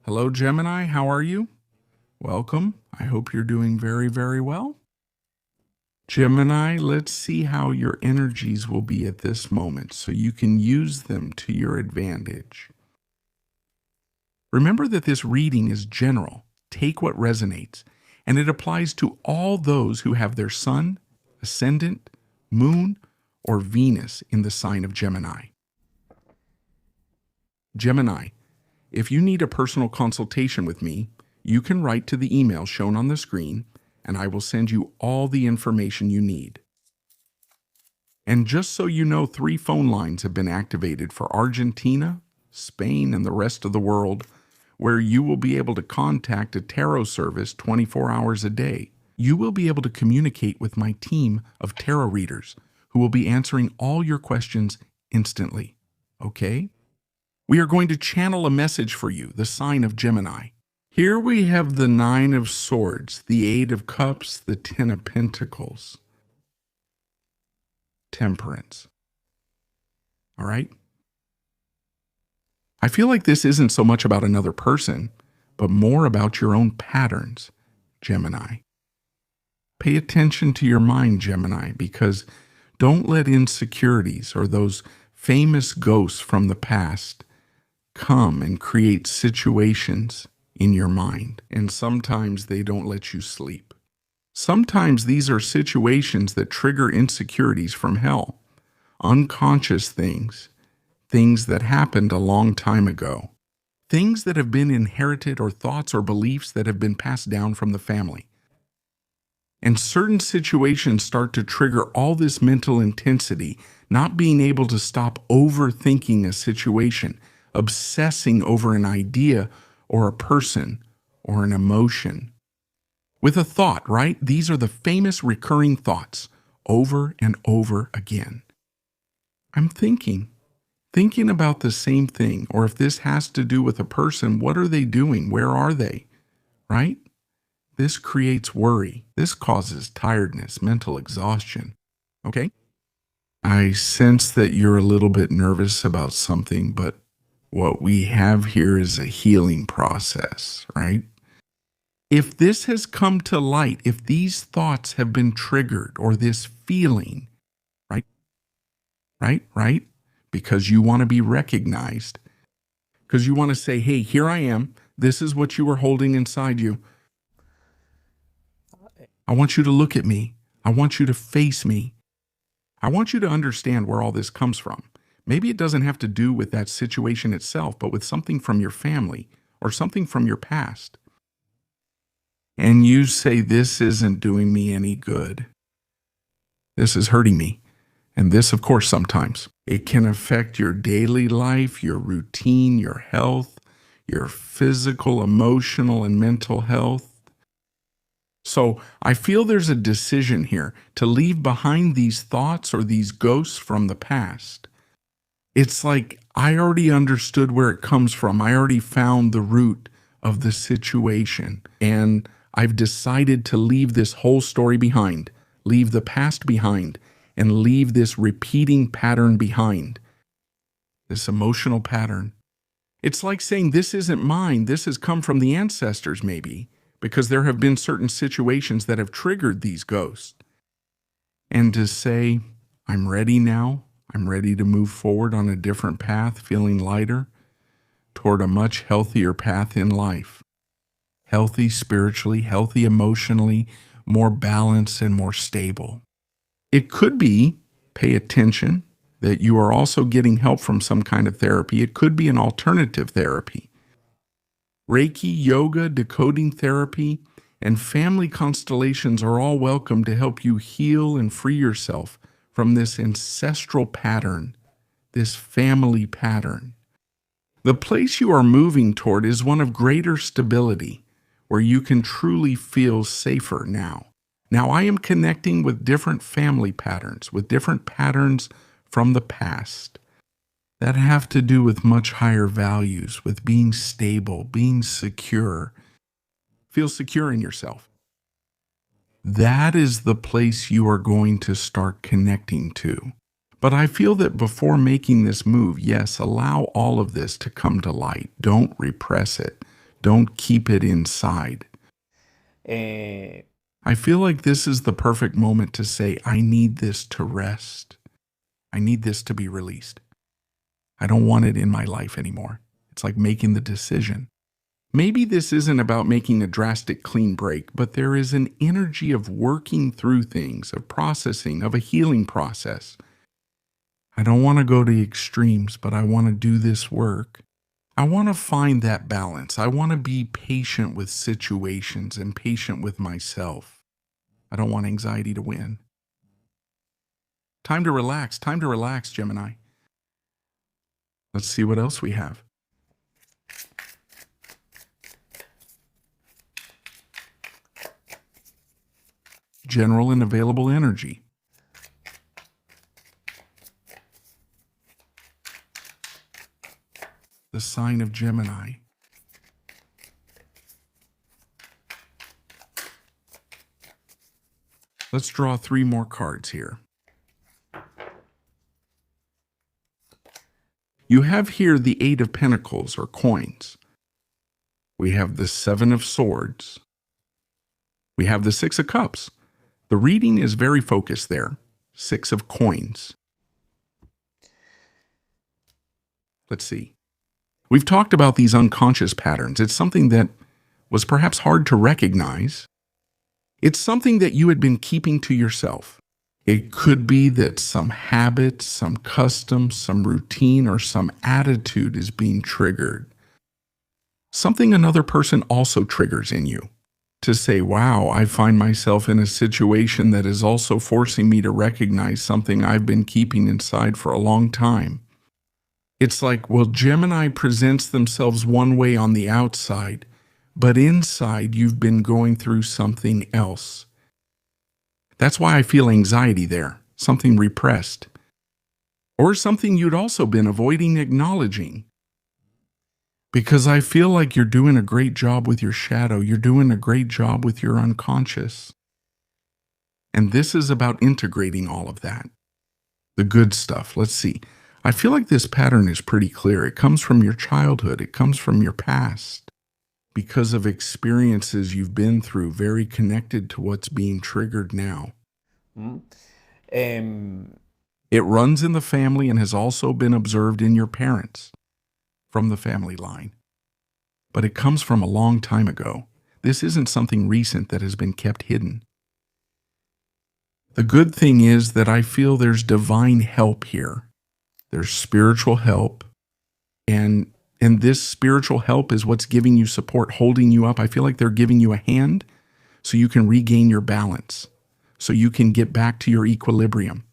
Hello, Gemini. How are you? Welcome. I hope you're doing very, very well. Gemini, let's see how your energies will be at this moment so you can use them to your advantage. Remember that this reading is general. Take what resonates, and it applies to all those who have their sun, ascendant, moon, or Venus in the sign of Gemini. Gemini, if you need a personal consultation with me, you can write to the email shown on the screen, and I will send you all the information you need. And just so you know, 3 phone lines have been activated for Argentina, Spain, and the rest of the world, where you will be able to contact a tarot service 24 hours a day. You will be able to communicate with my team of tarot readers who will be answering all your questions instantly. Okay? We are going to channel a message for you, the sign of Gemini. Here we have the 9 of Swords, the 8 of Cups, the 10 of Pentacles. Temperance. All right? I feel like this isn't so much about another person, but more about your own patterns, Gemini. Pay attention to your mind, Gemini, because don't let insecurities or those famous ghosts from the past come and create situations in your mind. And sometimes they don't let you sleep. Sometimes these are situations that trigger insecurities from hell, unconscious things that happened a long time ago, things that have been inherited or thoughts or beliefs that have been passed down from the family. And certain situations start to trigger all this mental intensity, not being able to stop overthinking a situation, obsessing over an idea or a person or an emotion. With a thought, right? These are the famous recurring thoughts over and over again. I'm thinking about the same thing, or if this has to do with a person, what are they doing? Where are they? Right? This creates worry. This causes tiredness, mental exhaustion. Okay? I sense that you're a little bit nervous about something, but what we have here is a healing process, right? If this has come to light, if these thoughts have been triggered, or this feeling, right? Because you want to be recognized, because you want to say, hey, here I am. This is what you are holding inside you. I want you to look at me. I want you to face me. I want you to understand where all this comes from. Maybe it doesn't have to do with that situation itself, but with something from your family or something from your past. And you say, this isn't doing me any good. This is hurting me. And this, of course, sometimes it can affect your daily life, your routine, your health, your physical, emotional, and mental health. So I feel there's a decision here to leave behind these thoughts or these ghosts from the past. It's like I already understood where it comes from. I already found the root of the situation. And I've decided to leave this whole story behind, leave the past behind, and leave this repeating pattern behind, this emotional pattern. It's like saying, this isn't mine. This has come from the ancestors, maybe, because there have been certain situations that have triggered these ghosts. And to say, I'm ready now. I'm ready to move forward on a different path, feeling lighter, toward a much healthier path in life. Healthy spiritually, healthy emotionally, more balanced and more stable. It could be, pay attention, that you are also getting help from some kind of therapy. It could be an alternative therapy. Reiki, yoga, decoding therapy, and family constellations are all welcome to help you heal and free yourself from this ancestral pattern, this family pattern. The place you are moving toward is one of greater stability, where you can truly feel safer now. Now, I am connecting with different family patterns, with different patterns from the past that have to do with much higher values, with being stable, being secure. Feel secure in yourself. That is the place you are going to start connecting to. But I feel that before making this move, yes, allow all of this to come to light. Don't repress it. Don't keep it inside. Eh, I feel like this is the perfect moment to say, I need this to rest. I need this to be released. I don't want it in my life anymore. It's like making the decision. Maybe this isn't about making a drastic clean break, but there is an energy of working through things, of processing, of a healing process. I don't want to go to extremes, but I want to do this work. I want to find that balance. I want to be patient with situations and patient with myself. I don't want anxiety to win. Time to relax, Gemini. Let's see what else we have. General and available energy. The sign of Gemini. Let's draw 3 more cards here. You have here the 8 of Pentacles, or coins. We have the 7 of Swords. We have the 6 of Cups. The reading is very focused there. 6 of Coins. Let's see. We've talked about these unconscious patterns. It's something that was perhaps hard to recognize. It's something that you had been keeping to yourself. It could be that some habit, some custom, some routine, or some attitude is being triggered. Something another person also triggers in you. To say, wow, I find myself in a situation that is also forcing me to recognize something I've been keeping inside for a long time. It's like, well, Gemini presents themselves one way on the outside, but inside you've been going through something else. That's why I feel anxiety there, something repressed. Or something you'd also been avoiding acknowledging. Because I feel like you're doing a great job with your shadow, you're doing a great job with your unconscious. And this is about integrating all of that. The good stuff. Let's see. I feel like this pattern is pretty clear. It comes from your childhood. It comes from your past. Because of experiences you've been through, very connected to what's being triggered now. It runs in the family and has also been observed in your parents from the family line. But it comes from a long time ago. This isn't something recent that has been kept hidden. The good thing is that I feel there's divine help here. There's spiritual help, and this spiritual help is what's giving you support, holding you up. I feel like they're giving you a hand so you can regain your balance, so you can get back to your equilibrium.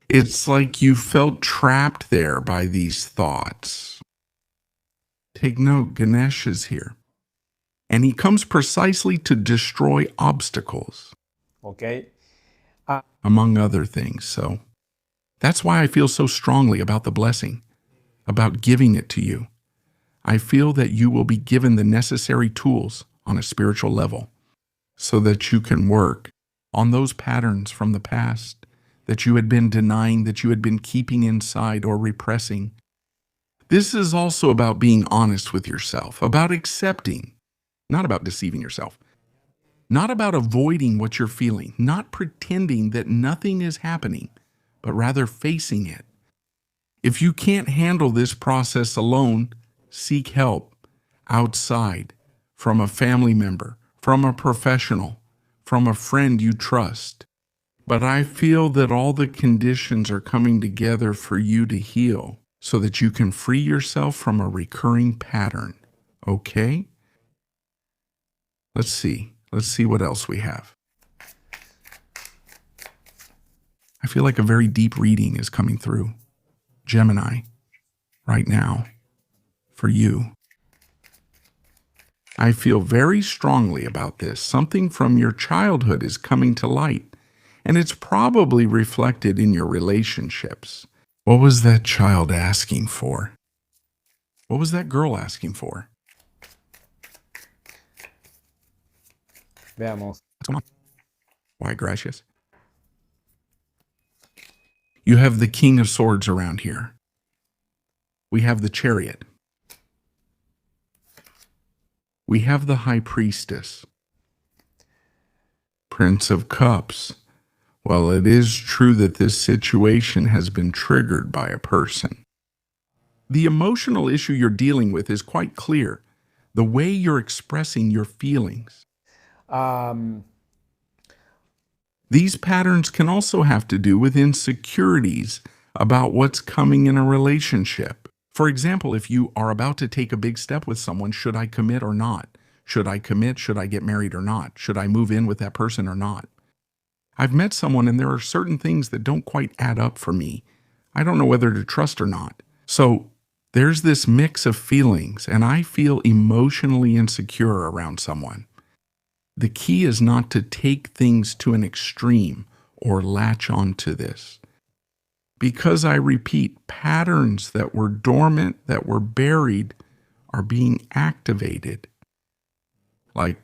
It's like you felt trapped there by these thoughts. Take note, Ganesh is here, and he comes precisely to destroy obstacles, okay. among other things. So that's why I feel so strongly about the blessing, about giving it to you. I feel that you will be given the necessary tools on a spiritual level so that you can work on those patterns from the past that you had been denying, that you had been keeping inside or repressing. This is also about being honest with yourself, about accepting, not about deceiving yourself, not about avoiding what you're feeling, not pretending that nothing is happening, but rather facing it. If you can't handle this process alone, seek help outside, from a family member, from a professional, from a friend you trust. But I feel that all the conditions are coming together for you to heal so that you can free yourself from a recurring pattern. Okay? Let's see. Let's see what else we have. I feel like a very deep reading is coming through. Gemini, right now, for you. I feel very strongly about this. Something from your childhood is coming to light, and it's probably reflected in your relationships. What was that child asking for? What was that girl asking for? Veamos. What's going on? Why, gracious? You have the King of Swords around here. We have the Chariot. We have the High Priestess, Prince of Cups. Well, it is true that this situation has been triggered by a person. The emotional issue you're dealing with is quite clear. The way you're expressing your feelings. Um, These patterns can also have to do with insecurities about what's coming in a relationship. For example, if you are about to take a big step with someone, should I commit or not? Should I commit? Should I get married or not? Should I move in with that person or not? I've met someone and there are certain things that don't quite add up for me. I don't know whether to trust or not. So there's this mix of feelings, and I feel emotionally insecure around someone. The key is not to take things to an extreme or latch onto this. Because I repeat, patterns that were dormant, that were buried, are being activated. Like,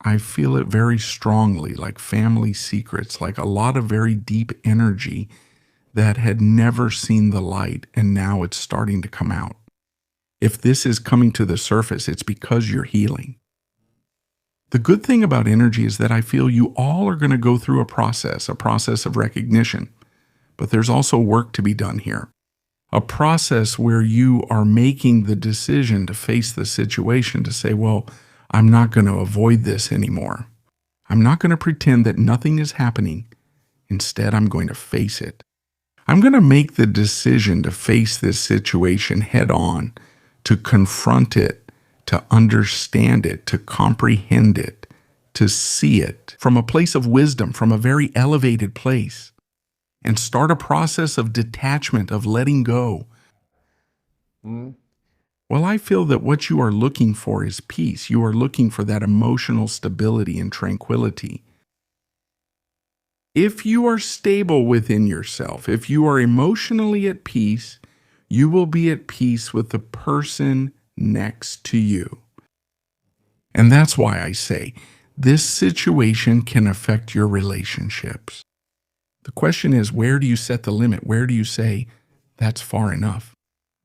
I feel it very strongly, like family secrets, like a lot of very deep energy that had never seen the light, and now it's starting to come out. If this is coming to the surface, it's because you're healing. The good thing about energy is that I feel you all are going to go through a process of recognition. But there's also work to be done here. A process where you are making the decision to face the situation, to say, well, I'm not going to avoid this anymore. I'm not going to pretend that nothing is happening. Instead, I'm going to face it. I'm going to make the decision to face this situation head on, to confront it, to understand it, to comprehend it, to see it from a place of wisdom, from a very elevated place, and start a process of detachment, of letting go. Well, I feel that what you are looking for is peace. You are looking for that emotional stability and tranquility. If you are stable within yourself, if you are emotionally at peace, you will be at peace with the person next to you. And that's why I say this situation can affect your relationships. The question is, where do you set the limit? Where do you say, that's far enough?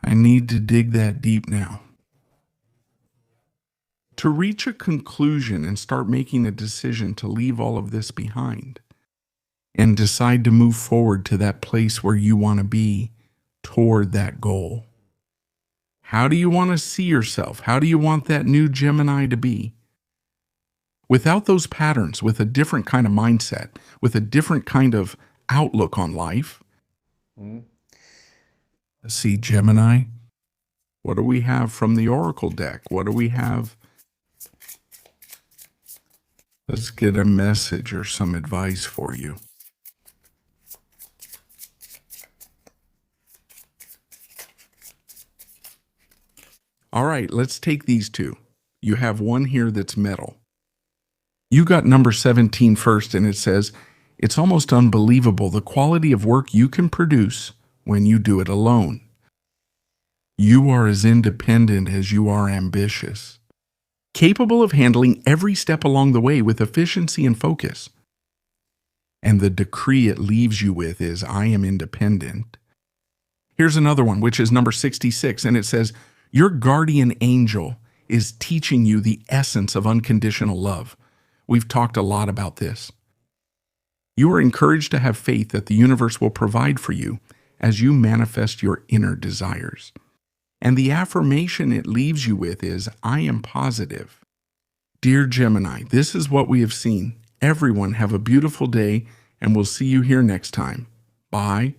I need to dig that deep now. To reach a conclusion and start making a decision to leave all of this behind and decide to move forward to that place where you want to be, toward that goal. How do you want to see yourself? How do you want that new Gemini to be? Without those patterns, with a different kind of mindset, with a different kind of outlook on life. Let's see, Gemini. What do we have from the Oracle deck? What do we have? Let's get a message or some advice for you. All right, let's take these two. You have one here that's metal. You got number 17 first, and it says, it's almost unbelievable the quality of work you can produce when you do it alone. You are as independent as you are ambitious, capable of handling every step along the way with efficiency and focus. And the decree it leaves you with is, I am independent. Here's another one, which is number 66, and it says, your guardian angel is teaching you the essence of unconditional love. We've talked a lot about this. You are encouraged to have faith that the universe will provide for you as you manifest your inner desires. And the affirmation it leaves you with is, I am positive. Dear Gemini, this is what we have seen. Everyone have a beautiful day, and we'll see you here next time. Bye.